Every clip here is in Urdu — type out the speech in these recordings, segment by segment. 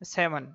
7।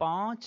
5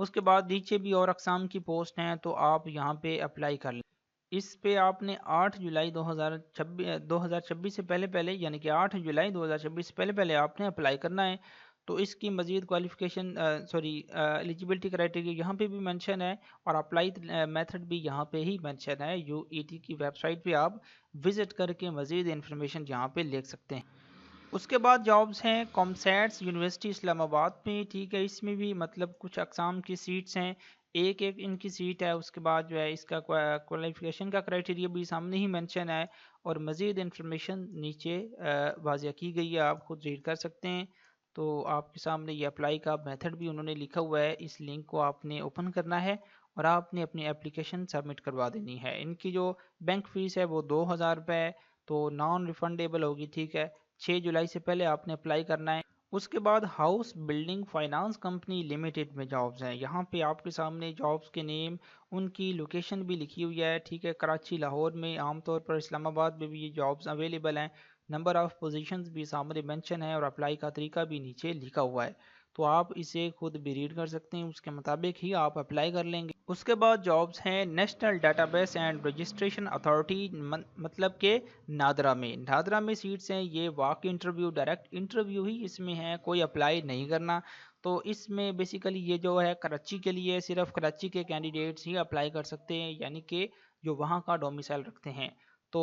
اس کے بعد نیچے بھی اور اقسام کی پوسٹ ہیں تو آپ یہاں پہ اپلائی کر لیں۔ اس پہ آپ نے 8 جولائی 2026 سے پہلے یعنی کہ 8 جولائی 2026 سے پہلے آپ نے اپلائی کرنا ہے۔ تو اس کی مزید کوالیفیکیشن ایلیجیبلٹی کرائٹیریا یہاں پہ بھی مینشن ہے، اور اپلائی میتھڈ بھی یہاں پہ ہی مینشن ہے۔ UET کی ویب سائٹ پہ آپ وزٹ کر کے مزید انفارمیشن یہاں پہ لکھ سکتے ہیں۔ اس کے بعد جابز ہیں کامسیٹس یونیورسٹی اسلام آباد میں، ٹھیک ہے، اس میں بھی مطلب کچھ اقسام کی سیٹس ہیں، ایک ان کی سیٹ ہے۔ اس کے بعد جو ہے اس کا کوالیفیکیشن کا کرائٹیریا بھی سامنے ہی مینشن ہے، اور مزید انفارمیشن نیچے واضح کی گئی ہے، آپ خود ریڈ کر سکتے ہیں۔ تو آپ کے سامنے یہ اپلائی کا میتھڈ بھی انہوں نے لکھا ہوا ہے، اس لنک کو آپ نے اوپن کرنا ہے اور آپ نے اپنی اپلیکیشن سبمٹ کروا دینی ہے۔ ان کی جو بینک فیس ہے وہ 2000 روپے ہے، تو نان ریفنڈیبل ہوگی، ٹھیک ہے۔ 6 جولائی سے پہلے آپ نے اپلائی کرنا ہے۔ اس کے بعد house building finance company limited میں جابز ہیں، یہاں پہ آپ کے سامنے جابز کے نیم، ان کی لوکیشن بھی لکھی ہوئی ہے، ٹھیک ہے۔ کراچی، لاہور میں، عام طور پر اسلام آباد میں بھی یہ جابز اویلیبل ہیں۔ نمبر آف پوزیشنز بھی سامنے مینشن ہے، اور اپلائی کا طریقہ بھی نیچے لکھا ہوا ہے، تو آپ اسے خود بھی ریڈ کر سکتے ہیں، اس کے مطابق ہی آپ اپلائی کر لیں گے۔ اس کے بعد جابز ہیں national data base and registration authority, مطلب کہ نادرا میں سیٹس ہیں۔ یہ واک انٹرویو، ڈائریکٹ انٹرویو ہی اس میں ہے، کوئی اپلائی نہیں کرنا۔ تو اس میں بیسیکلی یہ جو ہے کراچی کے لیے، صرف کراچی کے کینڈیڈیٹس ہی اپلائی کر سکتے ہیں، یعنی کہ جو وہاں کا ڈومیسائل رکھتے ہیں۔ تو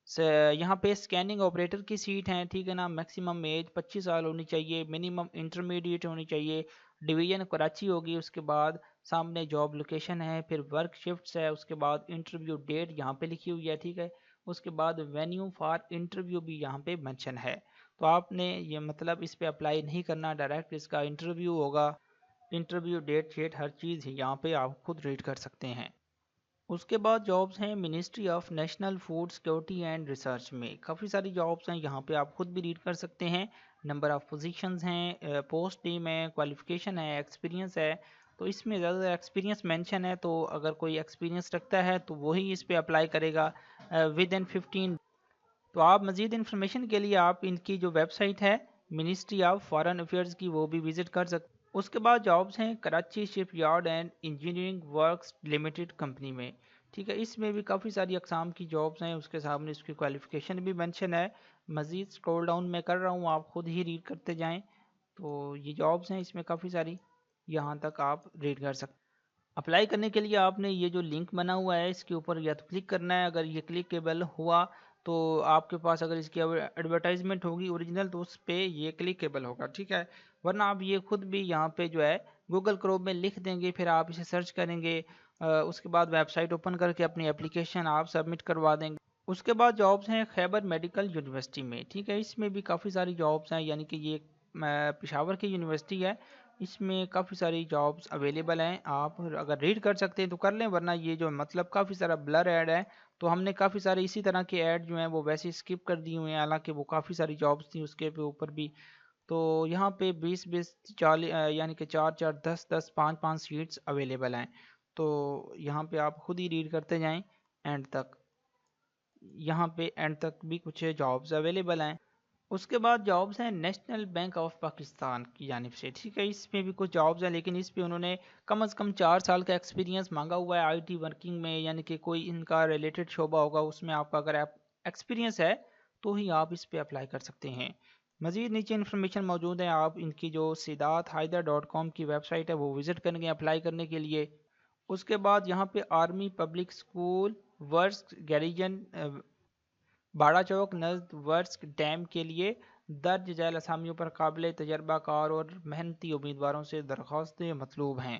یہاں پہ اسکیننگ آپریٹر کی سیٹ ہیں، ٹھیک ہے نا۔ میکسیمم ایج 25 سال ہونی چاہیے، منیمم انٹرمیڈیٹ ہونی چاہیے، ڈویژن کراچی ہوگی۔ اس کے بعد سامنے جاب لوکیشن ہے، پھر ورک شفٹس ہے، اس کے بعد انٹرویو ڈیٹ یہاں پہ لکھی ہوئی ہے، ٹھیک ہے۔ اس کے بعد وینیو فار انٹرویو بھی یہاں پہ مینشن ہے، تو آپ نے یہ مطلب اس پہ اپلائی نہیں کرنا، ڈائریکٹ اس کا انٹرویو ہوگا۔ انٹرویو ڈیٹ شیٹ ہر چیز یہاں پہ آپ خود ریڈ کر سکتے ہیں۔ اس کے بعد جابز ہیں ministry of national food security and research میں، کافی ساری جابز ہیں، یہاں پہ آپ خود بھی ریڈ کر سکتے ہیں۔ نمبر آف پوزیشنز ہیں، پوسٹ نیم ہے، کوالیفیکیشن ہے، ایکسپیرینس ہے۔ تو اس میں زیادہ ایکسپیرینس مینشن ہے، تو اگر کوئی ایکسپیرینس رکھتا ہے تو وہی اس پہ اپلائی کرے گا ود ان 15۔ تو آپ مزید انفارمیشن کے لیے آپ ان کی جو ویب سائٹ ہے منسٹری آف فارن افیئرز کی، وہ بھی وزٹ کر سکتے۔ اس کے بعد جابز ہیں Karachi shipyard and engineering works limited company میں، ٹھیک ہے۔ اس میں بھی کافی ساری اقسام کی جابز ہیں، اس کے سامنے اس کی کوالیفیکیشن بھی مینشن ہے۔ مزید سکرول ڈاؤن میں کر رہا ہوں، آپ خود ہی ریڈ کرتے جائیں۔ تو یہ جابز ہیں، اس میں کافی ساری، یہاں تک آپ ریڈ کر سکتے ہیں۔ اپلائی کرنے کے لیے آپ نے یہ جو لنک بنا ہوا ہے اس کے اوپر یا تو کلک کرنا ہے، اگر یہ کلکیبل ہوا تو آپ کے پاس اگر اس کی ایڈورٹائزمنٹ ہوگی اوریجنل تو اس پہ یہ کلکیبل ہوگا، ٹھیک ہے۔ ورنہ آپ یہ خود بھی یہاں پہ جو ہے گوگل کروم میں لکھ دیں گے، پھر آپ اسے سرچ کریں گے، اس کے بعد ویب سائٹ اوپن کر کے اپنی اپلیکیشن آپ سبمٹ کروا دیں گے۔ اس کے بعد جابز ہیں خیبر میڈیکل یونیورسٹی میں، ٹھیک ہے۔ اس میں بھی کافی ساری جابز ہیں، یعنی کہ یہ پشاور کی یونیورسٹی ہے، اس میں کافی ساری جابز اویلیبل ہیں۔ آپ اگر ریڈ کر سکتے ہیں تو کر لیں، ورنہ یہ جو مطلب کافی سارا بلر ایڈ ہے، تو ہم نے کافی سارے اسی طرح کے ایڈ جو ہیں وہ ویسے اسکپ کر دی ہوئے ہیں، حالانکہ وہ کافی ساری جابز تھیں اس کے اوپر بھی۔ تو یہاں پہ 20 40 یعنی کہ 4 4 10 10 5 5 سیٹس اویلیبل ہیں، تو یہاں پہ آپ خود ہی ریڈ کرتے جائیں اینڈ تک، یہاں پہ اینڈ تک بھی کچھ جابز اویلیبل ہیں۔ اس کے بعد جابز ہیں نیشنل بینک آف پاکستان کی جانب سے، ٹھیک ہے۔ اس میں بھی کچھ جابز ہیں، لیکن اس پہ انہوں نے کم از کم 4 سال کا ایکسپیرینس مانگا ہوا ہے آئی ٹی ورکنگ میں، یعنی کہ کوئی ان کا ریلیٹڈ شعبہ ہوگا، اس میں آپ کا اگر ایکسپیرینس ہے تو ہی آپ اس پہ اپلائی کر سکتے ہیں۔ مزید نیچے انفارمیشن موجود ہے، آپ ان کی جو siddharth-hyder.com کی ویب سائٹ ہے وہ وزٹ کریں گے اپلائی کرنے کے لیے۔ اس کے بعد یہاں پہ آرمی پبلک اسکول ورسک گیریجن باڑا چوک نزد ورسک ڈیم کے لیے درج ذیل اسامیوں پر قابل تجربہ کار اور محنتی امیدواروں سے درخواستیں مطلوب ہیں۔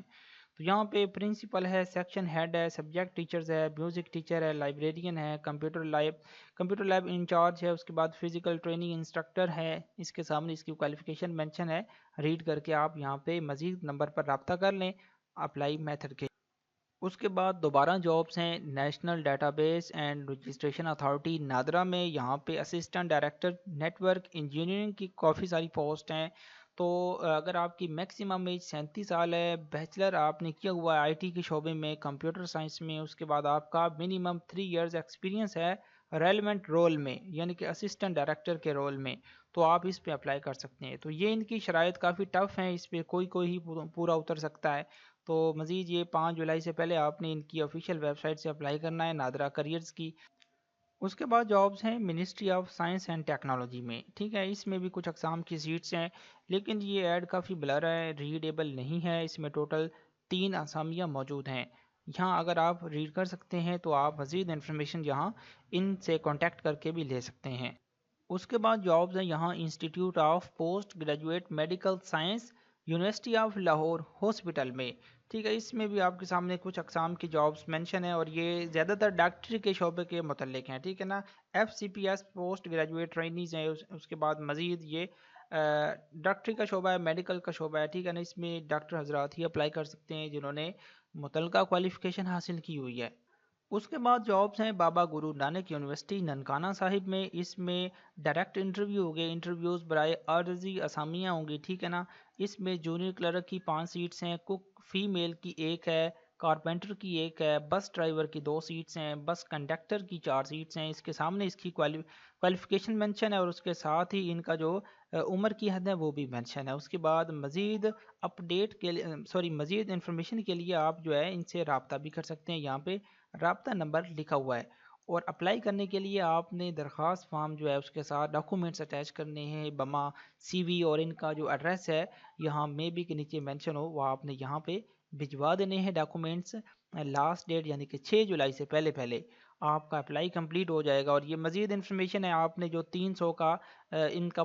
تو یہاں پہ پرنسپل ہے، سیکشن ہیڈ ہے، سبجیکٹ ٹیچرز ہے، میوزک ٹیچر ہے، لائبریرین ہے، کمپیوٹر لیب انچارج ہے، اس کے بعد فزیکل ٹریننگ انسٹرکٹر ہے۔ اس کے سامنے اس کی کوالیفیکیشن مینشن ہے، ریڈ کر کے آپ یہاں پہ مزید نمبر پر رابطہ کر لیں اپلائی میتھڈ کے۔ اس کے بعد دوبارہ جابز ہیں national data base and registration authority NADRA میں، یہاں پہ assistant director network engineering کی کافی ساری پوسٹ ہیں۔ تو اگر آپ کی میکسیمم ایج 37 سال ہے، بیچلر آپ نے کیا ہوا ہے آئی ٹی کے شعبے میں، کمپیوٹر سائنس میں، اس کے بعد آپ کا منیمم 3 ایئرز ایکسپیرینس ہے ریلیونٹ رول میں، یعنی کہ اسسٹنٹ ڈائریکٹر کے رول میں، تو آپ اس پہ اپلائی کر سکتے ہیں۔ تو یہ ان کی شرائط کافی ٹف ہیں، اس پہ کوئی ہی پورا اتر سکتا ہے، تو مزید یہ 5 جولائی سے پہلے آپ نے ان کی آفیشیل ویب سائٹ سے اپلائی کرنا ہے، نادرا کریئرز کی۔ اس کے بعد جابس ہیں ministry of science and technology میں، ٹھیک ہے، اس میں بھی کچھ اقسام کی سیٹس ہیں، لیکن یہ ایڈ کافی بلر ہے، ریڈیبل نہیں ہے، اس میں ٹوٹل 3 اسامیاں موجود ہیں۔ یہاں اگر آپ ریڈ کر سکتے ہیں تو آپ مزید انفارمیشن یہاں ان سے کانٹیکٹ کر کے بھی لے سکتے ہیں۔ اس کے بعد جابز ہیں یہاں institute of post graduate medical science, university of Lahore hospital میں، ٹھیک ہے، اس میں بھی آپ کے سامنے کچھ اقسام کی جابز مینشن ہے اور یہ زیادہ تر ڈاکٹری کے شعبے کے متعلق ہیں، ٹھیک ہے نا۔ FCPS پوسٹ گریجویٹ ٹرینیز ہیں، اس کے بعد مزید یہ ڈاکٹری کا شعبہ ہے، میڈیکل کا شعبہ ہے، ٹھیک ہے نا، اس میں ڈاکٹر حضرات ہی اپلائی کر سکتے ہیں جنہوں نے متعلقہ کوالیفیکیشن حاصل کی ہوئی ہے۔ اس کے بعد جابس ہیں بابا گرو نانک یونیورسٹی ننکانہ صاحب میں، اس میں ڈائریکٹ انٹرویو ہوگے، انٹرویوز برائے عارضی اسامیاں ہوں گی، ٹھیک ہے نا۔ اس میں جونیئر کلرک کی 5 سیٹس ہیں، کک فیمیل کی 1 ہے، کارپینٹر کی 1 ہے، بس ڈرائیور کی 2 سیٹس ہیں، بس کنڈکٹر کی 4 سیٹس ہیں۔ اس کے سامنے اس کی کوالیفیکیشن مینشن ہے اور اس کے ساتھ ہی ان کا جو عمر کی حد ہے وہ بھی مینشن ہے۔ اس کے بعد مزید اپڈیٹ کے لیے مزید انفارمیشن کے لیے آپ جو ہے ان سے رابطہ بھی کر سکتے ہیں، یہاں پہ رابطہ نمبر لکھا ہوا ہے۔ اور اپلائی کرنے کے لیے آپ نے درخواست فارم جو ہے اس کے ساتھ ڈاکومنٹس اٹیچ کرنے ہیں، بما CV اور ان کا جو ایڈریس ہے یہاں میں بھی کے نیچے مینشن ہو وہ آپ نے یہاں پہ بھجوا دینے ہیں ڈاکومنٹس۔ لاسٹ ڈیٹ یعنی کہ 6 جولائی سے پہلے آپ کا اپلائی کمپلیٹ ہو جائے گا۔ اور یہ مزید انفارمیشن ہے، آپ نے جو 300 کا ان کا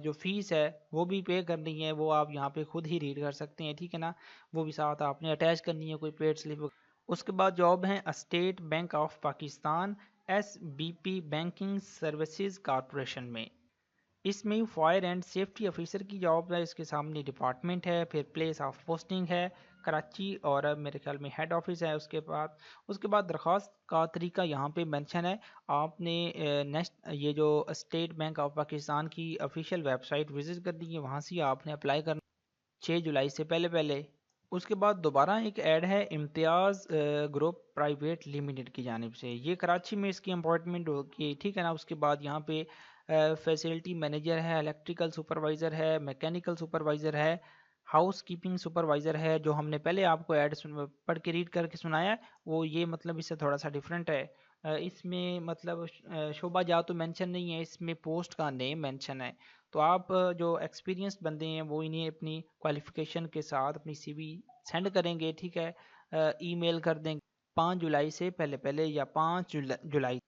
جو فیس ہے وہ بھی پے کرنی ہے، وہ آپ یہاں پہ خود ہی ریڈ کر سکتے ہیں، ٹھیک ہے نا، وہ بھی ساتھ آپ نے اٹیچ کرنی ہے کوئی پیڈ سلپ۔ اس کے بعد جاب ہیں state bank of Pakistan SBP banking services corporation میں، اس میں فائر اینڈ سیفٹی آفیسر کی جاب ہے، اس کے سامنے ڈپارٹمنٹ ہے، پھر پلیس آف پوسٹنگ ہے کراچی اور میرے خیال میں ہیڈ آفس ہے۔ اس کے بعد درخواست کا طریقہ یہاں پہ مینشن ہے، آپ نے یہ جو اسٹیٹ بینک آف پاکستان کی آفیشیل ویب سائٹ وزٹ کرنی ہے، وہاں سے آپ نے اپلائی کرنا 6 جولائی سے پہلے۔ اس کے بعد دوبارہ ایک ایڈ ہے امتیاز گروپ پرائیویٹ لمیٹڈ کی جانب سے، یہ کراچی میں اس کی اپوائنٹمنٹ ہوگی، ٹھیک ہے نا۔ اس کے بعد یہاں پہ فیسلٹی مینیجر ہے، الیکٹریکل سپروائزر ہے، میکینیکل سپروائزر ہے، ہاؤس کیپنگ سپروائزر ہے، جو ہم نے پہلے آپ کو ایڈ پڑھ کے ریڈ کر کے سنایا ہے وہ یہ مطلب اس سے تھوڑا سا ڈیفرنٹ ہے۔ اس میں مطلب شعبہ جات تو مینشن نہیں ہے، اس میں پوسٹ کا نیم مینشن ہے۔ تو آپ جو ایکسپیرینس بندے ہیں وہ انہیں اپنی کوالیفیکیشن کے ساتھ اپنی CV سینڈ کریں گے، ٹھیک ہے، ای میل کر دیں گے 5 جولائی سے پہلے یا 5 جولائی۔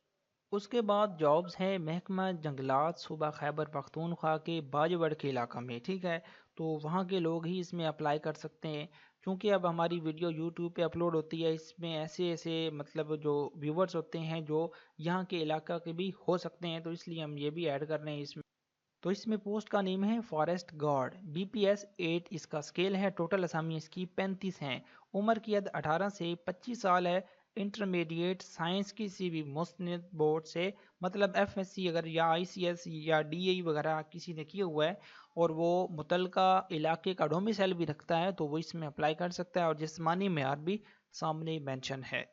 اس کے بعد جابز ہیں محکمہ جنگلات صوبہ خیبر پختونخوا کے باجوڑ کے علاقہ میں، ٹھیک ہے، تو وہاں کے لوگ ہی اس میں اپلائی کر سکتے ہیں، کیونکہ اب ہماری ویڈیو YouTube پہ اپلوڈ ہوتی ہے، اس میں ایسے مطلب جو ویورز ہوتے ہیں جو یہاں کے علاقہ کے بھی ہو سکتے ہیں، تو اس لیے ہم یہ بھی ایڈ کر رہے ہیں اس میں۔ تو اس میں پوسٹ کا نیم ہے فارسٹ گارڈ، BPS 8 اس کا سکیل ہے، ٹوٹل اسامی اس کی 35 ہیں، عمر کی حد 18 سے 25 سال ہے، انٹرمیڈیٹ سائنس کی CV مستند بورڈ سے، مطلب FSC اگر یا ICS یا DAE وغیرہ کسی نے کیا ہوا ہے اور وہ متعلقہ علاقے کا ڈومیسائل بھی رکھتا ہے تو وہ اس میں اپلائی کر سکتا ہے، اور جسمانی معیار بھی سامنے مینشن ہے۔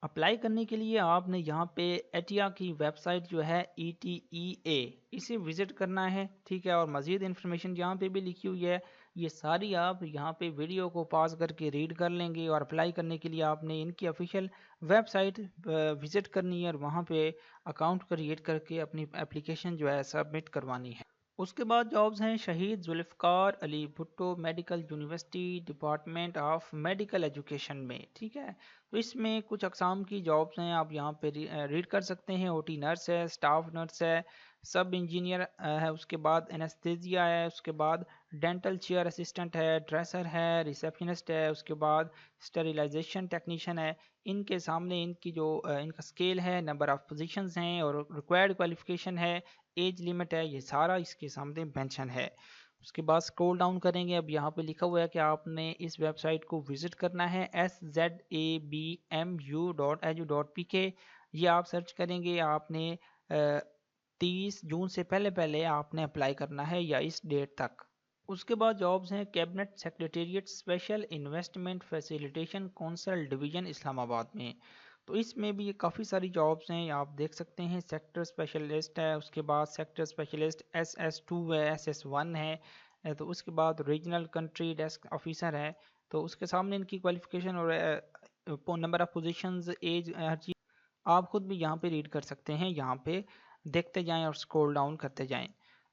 اپلائی کرنے کے لیے آپ نے یہاں پہ ایٹیا کی ویب سائٹ جو ہے ETEA اسے وزٹ کرنا ہے، ٹھیک ہے، اور مزید انفارمیشن یہاں پہ بھی لکھی ہوئی ہے، یہ ساری آپ یہاں پہ ویڈیو کو پاز کر کے ریڈ کر لیں گے، اور اپلائی کرنے کے لیے آپ نے ان کی آفیشیل ویب سائٹ وزٹ کرنی ہے اور وہاں پہ اکاؤنٹ کریٹ کر کے اپنی اپلیکیشن جو ہے سبمٹ کروانی ہے۔ اس کے بعد جابز ہیں Shaheed Zulfiqar Ali Bhutto medical university department of medical education میں، ٹھیک ہے، تو اس میں کچھ اقسام کی جابز ہیں، آپ یہاں پہ ریڈ کر سکتے ہیں، OT نرس ہے، سٹاف نرس ہے، سب انجینئر ہے، اس کے بعد انستھیزیا ہے، اس کے بعد ڈینٹل چیئر اسسٹنٹ ہے، ڈریسر ہے، ریسیپشنسٹ ہے، اس کے بعد اسٹریلائزیشن ٹیکنیشین ہے۔ ان کے سامنے ان کی جو ان کا سکیل ہے، نمبر آف پوزیشنز ہیں اور ریکوائرڈ کوالیفیکیشن ہے، ایج لیمٹ ہے، یہ سارا اس کے سامنے مینشن ہے۔ اس کے بعد سکرول ڈاؤن کریں گے، اب یہاں پہ لکھا ہوا ہے کہ آپ نے اس ویب سائٹ کو وزٹ کرنا ہے szabmu.edu.pk، یہ آپ سرچ کریں گے، آپ نے 30 جون سے پہلے آپ نے اپلائی کرنا ہے یا اس ڈیٹ تک۔ اس کے بعد جابز ہیں cabinet secretariat special investment facilitation council division Islamabad میں، تو اس میں بھی کافی ساری جابز ہیں، آپ دیکھ سکتے ہیں، سیکٹر اسپیشلسٹ ہے، اس کے بعد سیکٹر اسپیشلسٹ SS2 ہے، SS1 ہے، تو اس کے بعد ریجنل کنٹری ڈیسک آفیسر ہے، تو اس کے سامنے ان کی کوالیفیکیشن اور نمبر آف پوزیشنز، ایج، ہر چیز آپ خود بھی یہاں پہ ریڈ کر سکتے ہیں، یہاں پہ دیکھتے جائیں اور سکرول ڈاؤن کرتے جائیں۔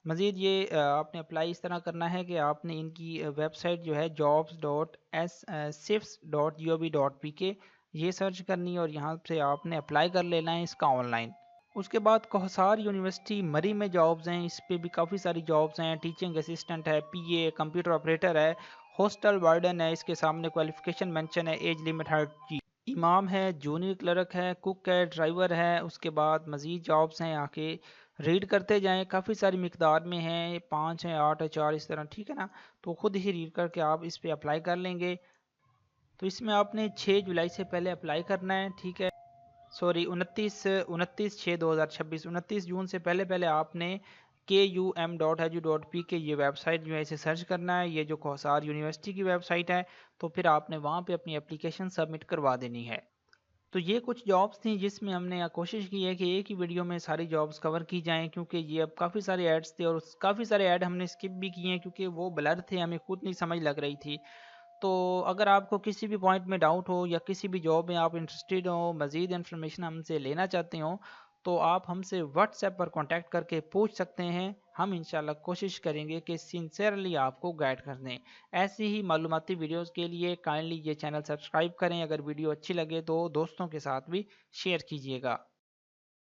مزید یہ آپ نے اپلائی اس طرح کرنا ہے کہ آپ نے ان کی ویب سائٹ جو ہے jobs.sifs.gov.pk یہ سرچ کرنی ہے اور یہاں سے آپ نے اپلائی کر لینا ہے اس کا آن لائن۔ اس کے بعد کوہسار یونیورسٹی مری میں جابز ہیں، اس پہ بھی کافی ساری جابز ہیں، ٹیچنگ اسسٹنٹ ہے، پی اے، کمپیوٹر آپریٹر ہے، ہاسٹل وارڈن ہے، اس کے سامنے کوالیفیکیشن مینشن ہے، ایج لمٹ ہر چیز، امام ہے، جونیئر کلرک ہے، کک ہے، ڈرائیور ہے۔ اس کے بعد مزید جابز ہیں، آ کے ریڈ کرتے جائیں، کافی ساری مقدار میں ہیں، 5 ہیں، 8 ہے، 4 اس طرح، ٹھیک ہے نا؟ تو خود ہی ریڈ کر کے آپ اس پہ اپلائی کر لیں گے۔ تو اس میں آپ نے 6 جولائی سے پہلے اپلائی کرنا ہے، ٹھیک ہے؟ سوری 29/6/2026، 29 جون سے پہلے آپ نے KUM.edu.pk یہ ویب سائٹ جو ہے اسے سرچ کرنا ہے، یہ جو کوہسار یونیورسٹی کی ویب سائٹ ہے، تو پھر آپ نے وہاں پہ اپنی اپلیکیشن سبمٹ کروا دینی ہے۔ تو یہ کچھ جابز تھیں جس میں ہم نے کوشش کی ہے کہ ایک ہی ویڈیو میں ساری جابز کور کی جائیں، کیونکہ یہ اب کافی سارے ایڈز تھے اور کافی سارے ایڈ ہم نے اسکپ بھی کیے ہیں کیونکہ وہ بلر تھے، ہمیں خود نہیں سمجھ لگ رہی تھی۔ تو اگر آپ کو کسی بھی پوائنٹ میں ڈاؤٹ ہو یا کسی بھی جاب میں آپ انٹرسٹیڈ ہو، مزید انفارمیشن ہم سے لینا چاہتے ہوں، تو آپ ہم سے واٹس ایپ پر کانٹیکٹ کر کے پوچھ سکتے ہیں۔ ہم انشاءاللہ کوشش کریں گے کہ سنسیئرلی آپ کو گائیڈ کر دیں۔ ایسی ہی معلوماتی ویڈیوز کے لیے کائنڈلی یہ چینل سبسکرائب کریں، اگر ویڈیو اچھی لگے تو دوستوں کے ساتھ بھی شیئر کیجیے گا۔